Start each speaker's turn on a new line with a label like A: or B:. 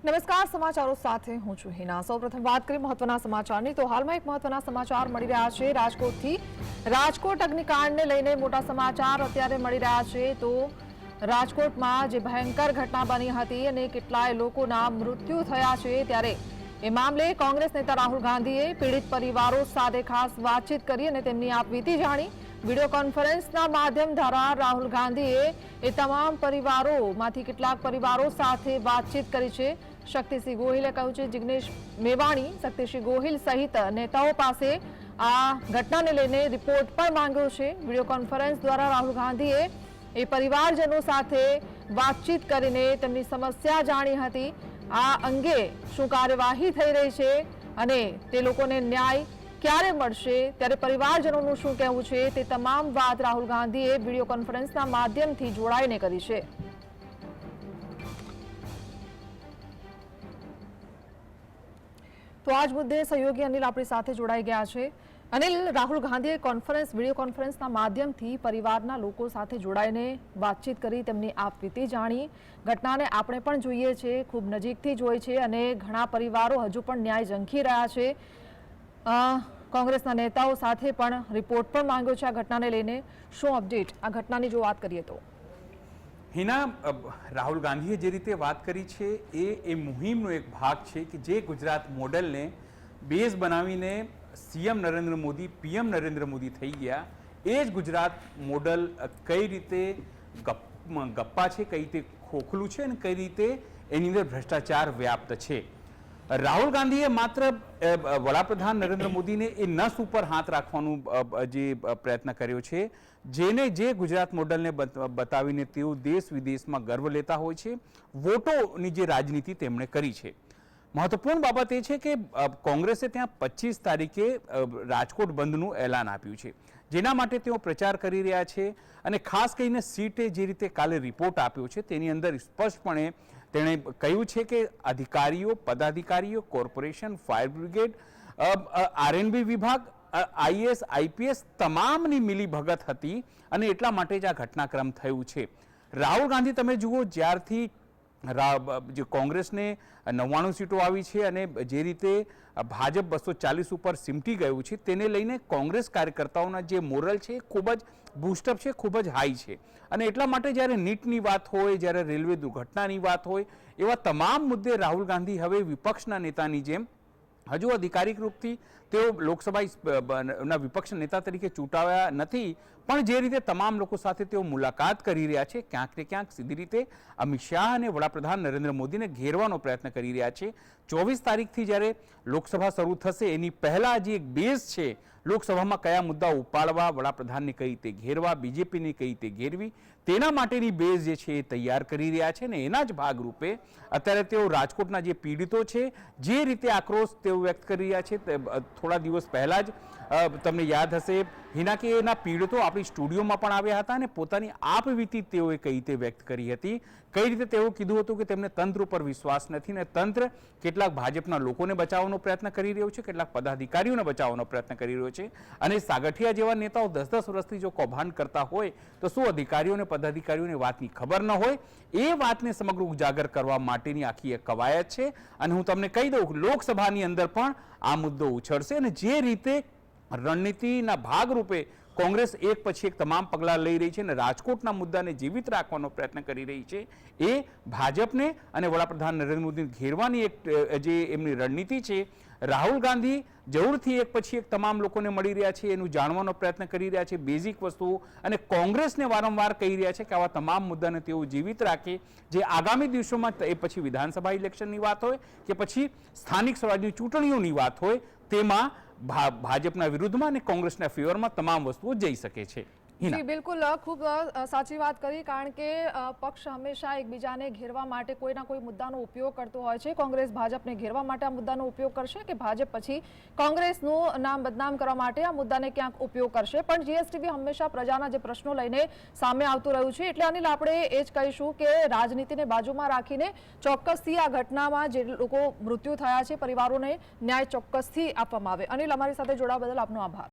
A: નમસ્કાર, સમાચારો સાથે હું છું હિના। સૌપ્રથમ વાત કરીએ મહત્વના સમાચારની તો હાલમાં એક મહત્વના સમાચાર મળી રહ્યા છે રાજકોટથી। રાજકોટ અગ્નિકાંડને લઈને મોટા સમાચાર અત્યારે મળી રહ્યા છે। તો રાજકોટમાં જે ભયંકર ઘટના બની હતી અને કેટલાય લોકોના મૃત્યુ થયા છે, ત્યારે એ મામલે કોંગ્રેસ નેતા રાહુલ ગાંધીએ પીડિત પરિવારો સાથે ખાસ વાતચીત કરી અને તેમની આપવીતી જાણી। વીડિયો કોન્ફરન્સના માધ્યમ દ્વારા રાહુલ ગાંધીએ એ તમામ પરિવારોમાંથી કેટલાક પરિવારો સાથે વાતચીત કરી છે। શક્તિસિંહ ગોહિલે કહ્યું છે, જિગ્નેશ મેવાણી, શક્તિસિંહ ગોહિલ સહિત નેતાઓ પાસે આ ઘટનાને લઈને રિપોર્ટ પણ માંગ્યો છે। વીડિયો કોન્ફરન્સ દ્વારા રાહુલ ગાંધીએ એ પરિવારજનો સાથે વાતચીત કરીને તેમની સમસ્યા જાણી હતી। આ અંગે શું કાર્યવાહી થઈ રહી છે અને તે લોકોને ન્યાય ક્યારે મળશે, ત્યારે પરિવારજનોનું શું કહેવું છે, તે તમામ વાત રાહુલ ગાંધીએ વીડિયો કોન્ફરન્સના માધ્યમથી જોડાઈને કરી છે। તો આજ મુદ્દે સહયોગી અનિલ આપણી સાથે જોડાઈ ગયા છે। અનિલ, રાહુલ ગાંધીએ વીડિયો કોન્ફરન્સના માધ્યમથી પરિવારના લોકો સાથે જોડાઈને વાતચીત કરી, તેમની આપવીતી જાણી। ઘટનાને આપણે પણ જોઈએ છીએ, ખૂબ નજીકથી જોઈ છે અને ઘણા પરિવારો હજુ પણ ન્યાય ઝંખી રહ્યા છે। કોંગ્રેસના નેતાઓ સાથે પણ રિપોર્ટ પણ માંગ્યો છે આ ઘટનાને લઈને। શું અપડેટ આ ઘટનાની જો વાત કરીએ તો?
B: હિના, રાહુલ ગાંધીએ જે રીતે વાત કરી છે એ મુહિમનો એક ભાગ છે કે જે ગુજરાત મોડલને બેઝ બનાવીને સીએમ નરેન્દ્ર મોદી, પીએમ નરેન્દ્ર મોદી થઈ ગયા। એ જ ગુજરાત મોડલ કઈ રીતે ગપ્પા છે, કઈ રીતે ખોખલું છે અને કઈ રીતે એની અંદર ભ્રષ્ટાચાર વ્યાપ્ત છે। રાહુલ ગાંધીએ માત્ર વડાપ્રધાન નરેન્દ્ર મોદીને એ નસ ઉપર હાથ રાખવાનું જે પ્રયત્ન કર્યો છે, જેને જે ગુજરાત મોડલને બતાવીને તેઓ દેશ વિદેશમાં ગર્વ લેતા હોય છે, વોટોની જે રાજનીતિ તેમણે કરી છે। મહત્વપૂર્ણ બાબત એ છે કે કોંગ્રેસે ત્યાં 25 તારીખે રાજકોટ બંધનું એલાન આપ્યું છે, જેના માટે તેઓ પ્રચાર કરી રહ્યા છે। અને ખાસ કરીને સીટે જે રીતે કાલે રિપોર્ટ આપ્યો છે તેની અંદર સ્પષ્ટપણે તેણે કહ્યું છે કે અધિકારીઓ, પદાધિકારીઓ, કોર્પોરેશન, ફાયર બ્રિગેડ, આરએનબી વિભાગ, આઈએએસ, આઈપીએસ તમામની મિલીભગત હતી અને એટલા માટે જ આ ઘટનાક્રમ થયું છે। રાહુલ ગાંધી તમે જુઓ, જ્યારથી જે કોંગ્રેસને 99 સીટો આવી છે અને જે રીતે ભાજપ 240 ઉપર સિમટી ગયું છે, તેને લઈને કોંગ્રેસ કાર્યકર્તાઓના જે મોરલ છે ખૂબ જ બૂસ્ટઅપ છે, ખૂબ જ હાઈ છે। અને એટલા માટે જ્યારે નીટની વાત હોય, જ્યારે રેલવે દુર્ઘટનાની વાત હોય, એવા તમામ મુદ્દે રાહુલ ગાંધી હવે વિપક્ષના નેતાની જેમ હજુ અધિકારિક રૂપથી તેઓ લોકસભાના વિપક્ષ નેતા તરીકે ચૂંટાયા નથી, પણ જે રીતે તમામ લોકો સાથે તેઓ મુલાકાત કરી રહ્યા છે, ક્યાંક ને ક્યાંક સીધી રીતે અમિત શાહ અને વડાપ્રધાન નરેન્દ્ર મોદીને ઘેરવાનો પ્રયત્ન કરી રહ્યા છે। 24 તારીખથી જ્યારે લોકસભા શરૂ થશે એની પહેલાં જે એક બેઝ છે, લોકસભામાં કયા મુદ્દા ઉપાડવા, વડાપ્રધાનને કઈ રીતે ઘેરવા, બીજેપીને કઈ રીતે ઘેરવી, તેના માટેની બેઝ જે છે એ તૈયાર કરી રહ્યા છે। ને એના જ ભાગરૂપે અત્યારે તેઓ રાજકોટના જે પીડિતો છે, જે રીતે આક્રોશ તેઓ વ્યક્ત કરી રહ્યા છે, થોડા દિવસ પહેલાં જ તમને યાદ હશે હિના કે એના પીડિતો આપણી સ્ટુડિયોમાં પણ આવ્યા હતા અને પોતાની આપવીતી તેઓએ કઈ રીતે વ્યક્ત કરી હતી, કઈ રીતે તેઓ કીધું હતું કે તેમને તંત્ર ઉપર વિશ્વાસ નથી ને તંત્ર કેટલાક ભાજપના લોકોને બચાવવાનો પ્રયત્ન કરી રહ્યો છે, કેટલાક પદાધિકારીઓને બચાવવાનો પ્રયત્ન કરી રહ્યો છે। અને સાગઠિયા જેવા નેતાઓ 10-10 વર્ષથી જો કૌભાંડ કરતા હોય તો શું અધિકારીઓને, પદાધિકારીઓને વાતની ખબર ન હોય? એ વાતને સમગ્ર ઉજાગર કરવા માટેની આખી એક કવાયત છે। અને હું તમને કહી દઉં, લોકસભાની અંદર પણ આ મુદ્દો ઉછળશે અને જે રીતે રણનીતિના ભાગરૂપે કોંગ્રેસ એક પછી એક તમામ પગલાં લઈ રહી છે અને રાજકોટના મુદ્દાને જીવિત રાખવાનો પ્રયત્ન કરી રહી છે, એ ભાજપને અને વડાપ્રધાન નરેન્દ્ર મોદીને ઘેરવાની એક જે એમની રણનીતિ છે। રાહુલ ગાંધી જરૂરથી એક પછી એક તમામ લોકોને મળી રહ્યા છે, એનું જાણવાનો પ્રયત્ન કરી રહ્યા છે, બેઝિક વસ્તુઓ, અને કોંગ્રેસને વારંવાર કહી રહ્યા છે કે આવા તમામ મુદ્દાને તેઓ જીવિત રાખે, જે આગામી દિવસોમાં એ પછી વિધાનસભા ઇલેક્શનની વાત હોય કે પછી સ્થાનિક સ્વરાજની ચૂંટણીઓની વાત હોય, તેમાં ભાજપના વિરુદ્ધમાં અને કોંગ્રેસના ફેવરમાં તમામ વસ્તુઓ જઈ શકે છે।
A: જી બિલકુલ, ખૂબ સાચી વાત કરી, કારણ કે પક્ષ હંમેશા એકબીજાને ઘેરવા માટે કોઈના કોઈ મુદ્દાનો ઉપયોગ કરતો હોય છે। કોંગ્રેસ ભાજપને ઘેરવા માટે આ મુદ્દાનો ઉપયોગ કરશે કે ભાજપ પછી કોંગ્રેસનું નામ બદનામ કરવા માટે આ મુદ્દાને ક્યાંક ઉપયોગ કરશે? પણ જીએસટીવી હંમેશા પ્રજાના જે પ્રશ્નો લઈને સામે આવતું રહ્યું છે, એટલે અનિલ આપણે એ જ કહીશું કે રાજનીતિને બાજુમાં રાખીને ચોક્કસથી આ ઘટનામાં જે લોકો મૃત્યુ થયા છે પરિવારોને ન્યાય ચોક્કસથી આપવામાં આવે। અનિલ, અમારી સાથે જોડાવા બદલ આપનો આભાર।